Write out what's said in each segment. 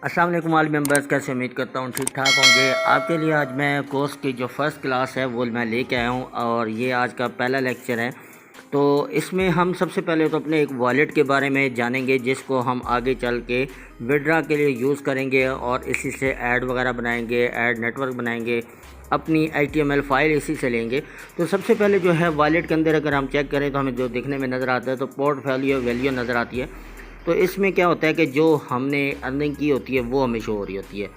अस्सलाम वालेकुम all members, कैसे उम्मीद करता हूँ ठीक ठाक होंगे। आपके लिए आज मैं कोर्स की जो फ़र्स्ट क्लास है वो मैं लेके आया हूँ और ये आज का पहला लेक्चर है। तो इसमें हम सबसे पहले तो अपने एक वॉलेट के बारे में जानेंगे जिसको हम आगे चल के विड्रा के लिए यूज़ करेंगे और इसी से ऐड वगैरह बनाएंगे, ऐड नेटवर्क बनाएंगे, अपनी HTML फाइल इसी से लेंगे। तो सबसे पहले जो है वॉलेट के अंदर अगर हम चेक करें तो हमें जो दिखने में नज़र आता है तो पोर्टफोलियो वैल्यू नज़र आती है। तो इसमें क्या होता है कि जो हमने अर्निंग की होती है वो हमें शो हो रही होती है।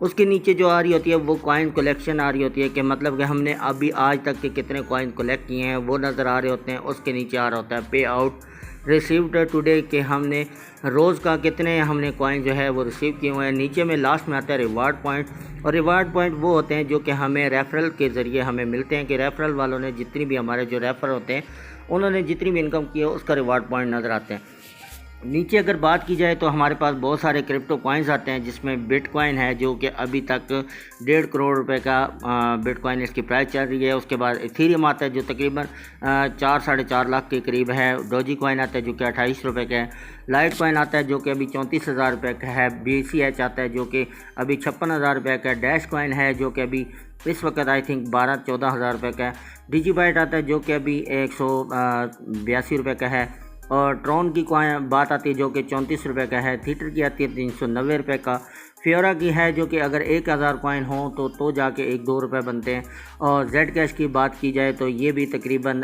उसके नीचे जो आ रही होती है वो कॉइन कलेक्शन आ रही होती है कि मतलब कि हमने अभी आज तक के कितने कॉइन कलेक्ट किए हैं वो नज़र आ रहे होते हैं। उसके नीचे आ रहा होता है पे आउट रिसीव्ड टुडे के हमने रोज़ का कितने हमने कॉइन जो है वो रिसीव किए हुए हैं। नीचे में लास्ट में आता है रिवार्ड पॉइंट, और रिवार्ड पॉइंट वो होते हैं जो कि हमें रेफरल के ज़रिए हमें मिलते हैं कि रेफरल वालों ने जितनी भी हमारे जो रेफर होते हैं उन्होंने जितनी भी इनकम की है उसका रिवार्ड पॉइंट नज़र आते हैं। नीचे अगर बात की जाए तो हमारे पास बहुत सारे क्रिप्टो कॉइन्स आते हैं जिसमें बिटकॉइन है जो कि अभी तक 1.5 करोड़ का बिटकॉइन इसकी प्राइस चल रही है। उसके बाद इथेरियम आता है जो तकरीबन 4-4.5 लाख के करीब है। डोजी कॉइन आता है जो कि 28 रुपये का है। लाइट कॉइन आता है जो कि अभी 34,000 रुपये का है। BCH आता है जो कि अभी 56,000 रुपये का है। डैश कॉइन है जो कि अभी इस वक्त आई थिंक 12-14 हज़ार रुपये का है। डिजीबाइट आता है जो कि अभी 182 रुपये का है। और ट्रॉन की बात आती है जो कि 34 रुपये का है। थीटर की आती है 390 रुपये का। फ्योरा की है जो कि अगर 1000 कॉइन हो तो जाके 1-2 रुपये बनते हैं। और जेड कैश की बात की जाए तो ये भी तकरीबन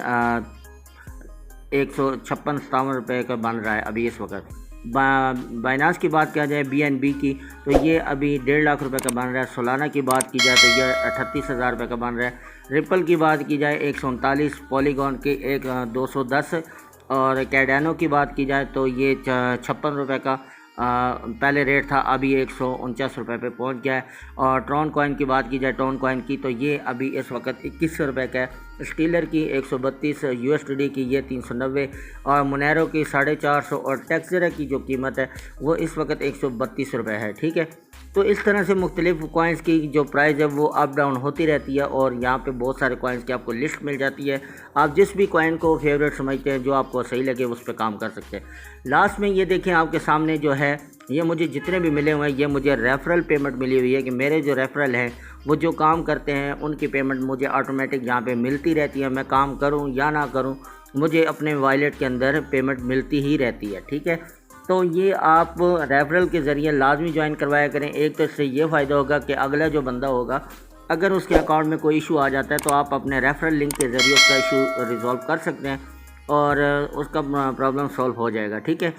156-57 रुपये का बन रहा है अभी इस वक्त। बाइनास की बात किया जाए BNB की तो ये अभी 1.5 लाख रुपए का बन रहा है। सोलाना की बात की जाए तो ये 38,000 रुपये का बन रहा है। रिपल की बात की जाए 139, पॉलीगॉन की 210, और कैडानो की बात की जाए तो ये 56 रुपये का पहले रेट था, अभी 149 रुपये पे पहुंच गया है। और ट्रॉन कॉइन की बात की जाए ट्रॉन कॉइन की तो ये अभी इस वक्त 2100 रुपये का है। स्टीलर की 132, USD की ये 390, और मुनेरो की 450, और टेक्सरा की जो कीमत है वो इस वक्त 132 रुपये है। ठीक है, तो इस तरह से मुख्तलिफ कॉइन्स की जो प्राइस है वो अप डाउन होती रहती है और यहाँ पे बहुत सारे कॉइन्स की आपको लिस्ट मिल जाती है। आप जिस भी कॉइन को फेवरेट समझते हैं, जो आपको सही लगे उस पर काम कर सकते हैं। लास्ट में ये देखें आपके सामने जो है ये मुझे जितने भी मिले हुए हैं ये मुझे रेफरल पेमेंट मिली हुई है कि मेरे जो रेफरल हैं वो जो काम करते हैं उनकी पेमेंट मुझे ऑटोमेटिक यहाँ पे मिलती रहती है। मैं काम करूँ या ना करूँ मुझे अपने वॉलेट के अंदर पेमेंट मिलती ही रहती है। ठीक है, तो ये आप रेफरल के ज़रिए लाजमी ज्वाइन करवाया करें। एक तो इससे ये फ़ायदा होगा कि अगला जो बंदा होगा अगर उसके अकाउंट में कोई इशू आ जाता है तो आप अपने रेफरल लिंक के ज़रिए उसका इशू रिज़ॉल्व कर सकते हैं और उसका प्रॉब्लम सॉल्व हो जाएगा। ठीक है,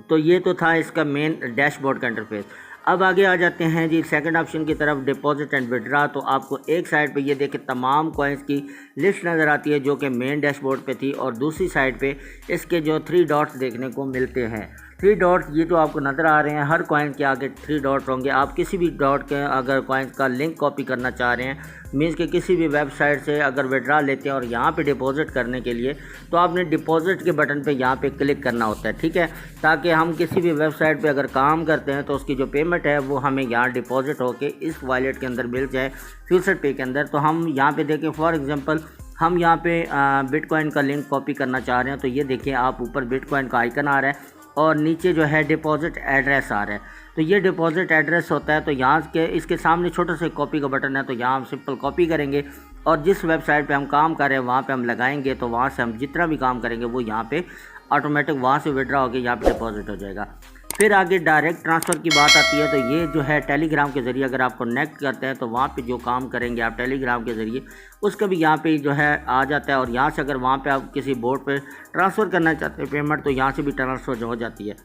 तो ये तो था इसका मेन डैशबोर्ड का इंटरफेस। अब आगे आ जाते हैं जी सेकंड ऑप्शन की तरफ, डिपॉजिट एंड विड्रा। तो आपको एक साइड पे ये देखें तमाम कॉइन्स की लिस्ट नज़र आती है जो कि मेन डैशबोर्ड पे थी, और दूसरी साइड पे इसके जो 3 डॉट्स देखने को मिलते हैं। 3 डॉट्स ये जो आपको नज़र आ रहे हैं, हर कॉइन के आगे 3 डॉट होंगे। आप किसी भी डॉट के अगर कॉइन्स का लिंक कॉपी करना चाह रहे हैं, मीन्स कि किसी भी वेबसाइट से अगर विड्रा लेते हैं और यहाँ पे डिपॉजिट करने के लिए तो आपने डिपॉजिट के बटन पे यहाँ पे क्लिक करना होता है। ठीक है, ताकि हम किसी भी वेबसाइट पे अगर काम करते हैं तो उसकी जो पेमेंट है वो हमें यहाँ डिपॉजिट होके इस वॉलेट के अंदर मिल जाए फ्यूचर पे के अंदर। तो हम यहाँ पे देखें फॉर एग्जांपल हम यहाँ पे बिटकॉइन का लिंक कॉपी करना चाह रहे हैं तो ये देखिए आप ऊपर बिटकॉइन का आइकन आ रहा है और नीचे जो है डिपॉजिट एड्रेस आ रहा है। तो ये डिपॉजिट एड्रेस होता है, तो यहाँ के इसके सामने छोटा सा कॉपी का बटन है, तो यहाँ हम सिंपल कॉपी करेंगे और जिस वेबसाइट पे हम काम कर रहे हैं वहाँ पे हम लगाएंगे तो वहाँ से हम जितना भी काम करेंगे वो यहाँ पे ऑटोमेटिक वहाँ से विड्रा होकर यहाँ पे डिपॉजिट हो जाएगा। फिर आगे डायरेक्ट ट्रांसफ़र की बात आती है, तो ये जो है टेलीग्राम के ज़रिए अगर आप कनेक्ट करते हैं तो वहाँ पे जो काम करेंगे आप टेलीग्राम के ज़रिए उसका भी यहाँ पे जो है आ जाता है, और यहाँ से अगर वहाँ पे आप किसी बोर्ड पे ट्रांसफ़र करना चाहते हैं पेमेंट तो यहाँ से भी ट्रांसफ़र हो जाती है।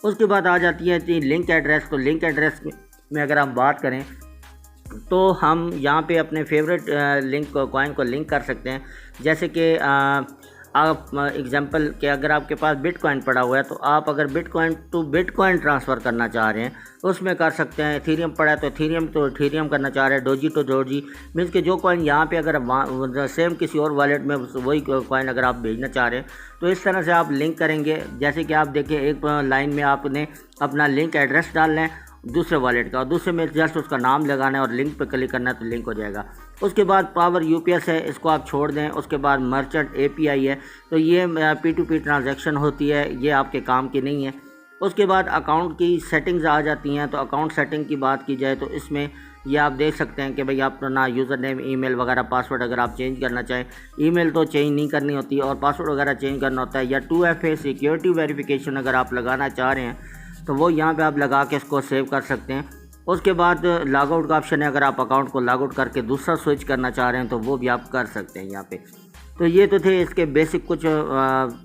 उसके बाद आ जाती है लिंक एड्रेस। तो लिंक एड्रेस में अगर हम बात करें तो हम यहाँ पे अपने फेवरेट लिंक कॉइन को लिंक कर सकते हैं। जैसे कि आप एग्जांपल कि अगर आपके पास बिटकॉइन पड़ा हुआ है तो आप अगर बिटकॉइन टू बिटकॉइन ट्रांसफ़र करना चाह रहे हैं तो उसमें कर सकते हैं। एथेरियम पड़ा है तो एथेरियम करना चाह रहे हैं। डोजी तो डोजी मीन्स कि जो कॉइन यहाँ पे अगर सेम किसी और वॉलेट में वही कॉइन अगर आप भेजना चाह रहे हैं तो इस तरह से आप लिंक करेंगे। जैसे कि आप देखिए एक लाइन में आपने अपना लिंक एड्रेस डालना है दूसरे वॉलेट का, और दूसरे में जस्ट उसका नाम लगाना है और लिंक पे क्लिक करना है तो लिंक हो जाएगा। उसके बाद पावर UPS है, इसको आप छोड़ दें। उसके बाद मर्चेंट API है, तो ये P2P ट्रांजैक्शन होती है, ये आपके काम की नहीं है। उसके बाद अकाउंट की सेटिंग्स आ जाती हैं। तो अकाउंट सेटिंग की बात की जाए तो इसमें ये आप देख सकते हैं कि भाई अपना यूज़र नेम, ईमेल वगैरह, पासवर्ड अगर आप चेंज करना चाहें, ईमेल तो चेंज नहीं करनी होती और पासवर्ड वगैरह चेंज करना होता है, या 2FA सिक्योरिटी वेरिफिकेशन अगर आप लगाना चाह रहे हैं तो वो यहाँ पे आप लगा के इसको सेव कर सकते हैं। उसके बाद लॉग आउट का ऑप्शन है, अगर आप अकाउंट को लॉग आउट करके दूसरा स्विच करना चाह रहे हैं तो वो भी आप कर सकते हैं यहाँ पे। तो ये तो थे इसके बेसिक कुछ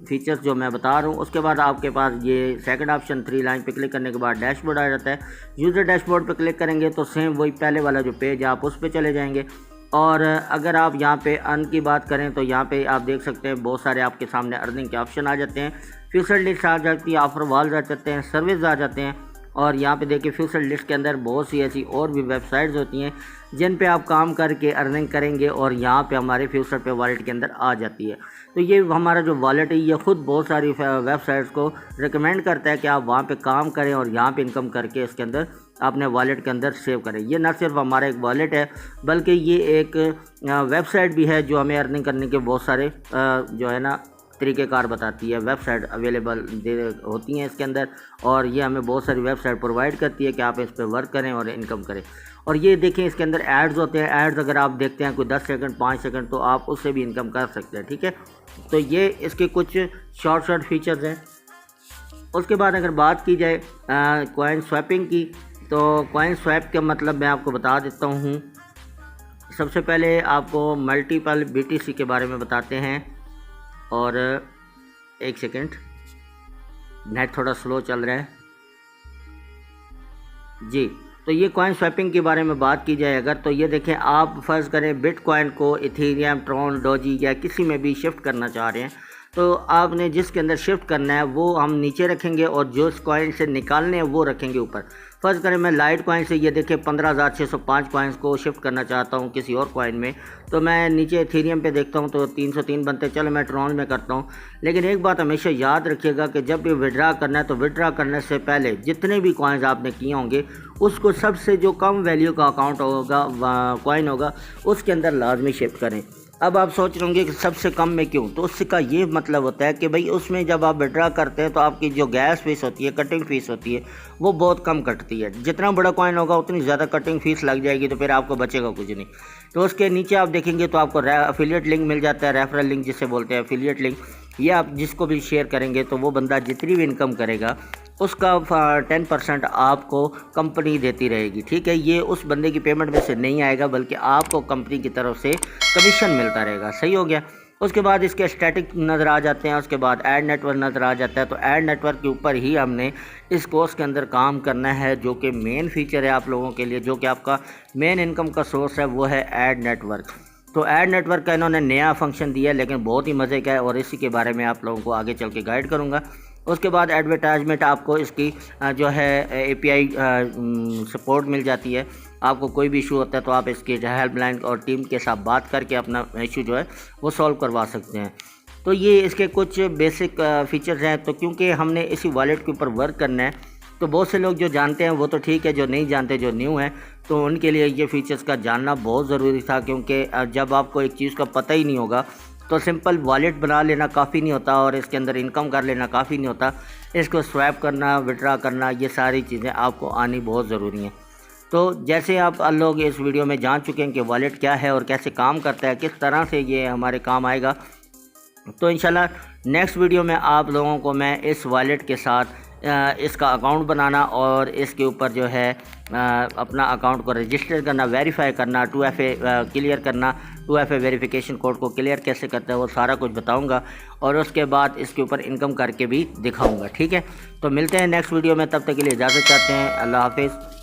फीचर्स जो मैं बता रहा हूँ। उसके बाद आपके पास ये सेकंड ऑप्शन 3 लाइन पे क्लिक करने के बाद डैशबोर्ड आ जाता है। यूज़र डैशबोर्ड पे क्लिक करेंगे तो सेम वही पहले वाला जो पेज है आप उस पर चले जाएंगे। और अगर आप यहाँ पे अर्न की बात करें तो यहाँ पे आप देख सकते हैं बहुत सारे आपके सामने अर्निंग के ऑप्शन आ जाते हैं। फ्यूचर लिस्ट आ जाती है, ऑफर वॉल्स आ जाते हैं, सर्विस आ जाते हैं। और यहाँ पे देखिए फ्यूचर लिस्ट के अंदर बहुत सी ऐसी और भी वेबसाइट्स होती हैं जिन पे आप काम करके अर्निंग करेंगे और यहाँ पे हमारे फ्यूचर पे वॉलेट के अंदर आ जाती है। तो ये हमारा जो वॉलेट है ये ख़ुद बहुत सारी वेबसाइट्स को रिकमेंड करता है कि आप वहाँ पे काम करें और यहाँ पे इनकम करके इसके अंदर अपने वॉलेट के अंदर सेव करें। ये न सिर्फ हमारा एक वॉलेट है बल्कि ये एक वेबसाइट भी है जो हमें अर्निंग करने के बहुत सारे जो है ना तरीक़ेकार बताती है। वेबसाइट अवेलेबल होती हैं इसके अंदर और ये हमें बहुत सारी वेबसाइट प्रोवाइड करती है कि आप इस पर वर्क करें और इनकम करें। और ये देखें इसके अंदर एड्स होते हैं। एड्स अगर आप देखते हैं कोई 10 सेकंड 5 सेकंड तो आप उससे भी इनकम कर सकते हैं। ठीक है, तो ये इसके कुछ शॉर्ट फीचर्स हैं। उसके बाद अगर बात की जाए कॉइन स्वैपिंग की, तो कॉइन स्वैप का मतलब मैं आपको बता देता हूँ। सबसे पहले आपको मल्टीपल BTC के बारे में बताते हैं। और एक सेकंड, नेट थोड़ा स्लो चल रहा है जी। तो ये कॉइन स्वैपिंग के बारे में बात की जाए अगर, तो ये देखें आप फ़र्ज़ करें बिटकॉइन को इथेरियम, ट्रॉन, डोजी या किसी में भी शिफ्ट करना चाह रहे हैं तो आपने जिसके अंदर शिफ्ट करना है वो हम नीचे रखेंगे और जो इस कॉइन से निकालने हैं वो रखेंगे ऊपर। फ़र्ज़ करें मैं लाइट कॉइन से ये देखें 15,605 कॉइन्स को शिफ्ट करना चाहता हूँ किसी और कॉइन में, तो मैं नीचे इथेरियम पे देखता हूँ तो 303 बनते, चलो मैं ट्रॉन में करता हूँ। लेकिन एक बात हमेशा याद रखिएगा कि जब भी विड्रा करना है तो विड्रा करने से पहले जितने भी कॉइन्स आपने किए होंगे उसको सबसे जो कम वैल्यू का अकाउंट होगा कॉइन होगा उसके अंदर लाजमी शिफ्ट करें। अब आप सोच रहे होंगे कि सबसे कम में क्यों, तो उसका ये मतलब होता है कि भाई उसमें जब आप विड्रा करते हैं तो आपकी जो गैस फीस होती है, कटिंग फ़ीस होती है, वो बहुत कम कटती है। जितना बड़ा कॉइन होगा उतनी ज़्यादा कटिंग फ़ीस लग जाएगी तो फिर आपको बचेगा कुछ नहीं। तो उसके नीचे आप देखेंगे तो आपको एफिलिएट लिंक मिल जाता है, रेफरल लिंक जिसे बोलते हैं एफिलिएट लिंक। ये आप जिसको भी शेयर करेंगे तो वो बंदा जितनी भी इनकम करेगा उसका 10% आपको कंपनी देती रहेगी। ठीक है, ये उस बंदे की पेमेंट में से नहीं आएगा बल्कि आपको कंपनी की तरफ से कमीशन मिलता रहेगा। सही हो गया। उसके बाद इसके स्टैटिक नज़र आ जाते हैं। उसके बाद ऐड नेटवर्क नज़र आ जाता है। तो ऐड नेटवर्क के ऊपर ही हमने इस कोर्स के अंदर काम करना है जो कि मेन फीचर है आप लोगों के लिए, जो कि आपका मेन इनकम का सोर्स है, वो है ऐड नेटवर्क। तो ऐड नेटवर्क का इन्होंने नया फंक्शन दिया है लेकिन बहुत ही मज़े का है और इसी के बारे में आप लोगों को आगे चल के गाइड करूँगा। उसके बाद एडवर्टाइजमेंट आपको इसकी जो है API सपोर्ट मिल जाती है। आपको कोई भी इशू होता है तो आप इसकी हेल्पलाइन और टीम के साथ बात करके अपना इशू जो है वो सॉल्व करवा सकते हैं। तो ये इसके कुछ बेसिक फीचर्स हैं। तो क्योंकि हमने इसी वॉलेट के ऊपर वर्क करना है तो बहुत से लोग जो जानते हैं वो तो ठीक है, जो नहीं जानते, जो न्यू हैं, तो उनके लिए ये फीचर्स का जानना बहुत ज़रूरी था। क्योंकि जब आपको एक चीज़ का पता ही नहीं होगा तो सिंपल वॉलेट बना लेना काफ़ी नहीं होता और इसके अंदर इनकम कर लेना काफ़ी नहीं होता। इसको स्वैप करना, विड्रा करना, ये सारी चीज़ें आपको आनी बहुत ज़रूरी हैं। तो जैसे आप लोग इस वीडियो में जान चुके हैं कि वॉलेट क्या है और कैसे काम करता है, किस तरह से ये हमारे काम आएगा, तो इंशाल्लाह नेक्स्ट वीडियो में आप लोगों को मैं इस वॉलेट के साथ इसका अकाउंट बनाना और इसके ऊपर जो है अपना अकाउंट को रजिस्टर करना, वेरीफाई करना, 2FA क्लियर करना, 2FA वेरिफिकेशन कोड को क्लियर कैसे करते हैं वो सारा कुछ बताऊंगा और उसके बाद इसके ऊपर इनकम करके भी दिखाऊंगा। ठीक है, तो मिलते हैं नेक्स्ट वीडियो में, तब तक के लिए इजाज़त चाहते हैं। अल्लाह हाफिज़।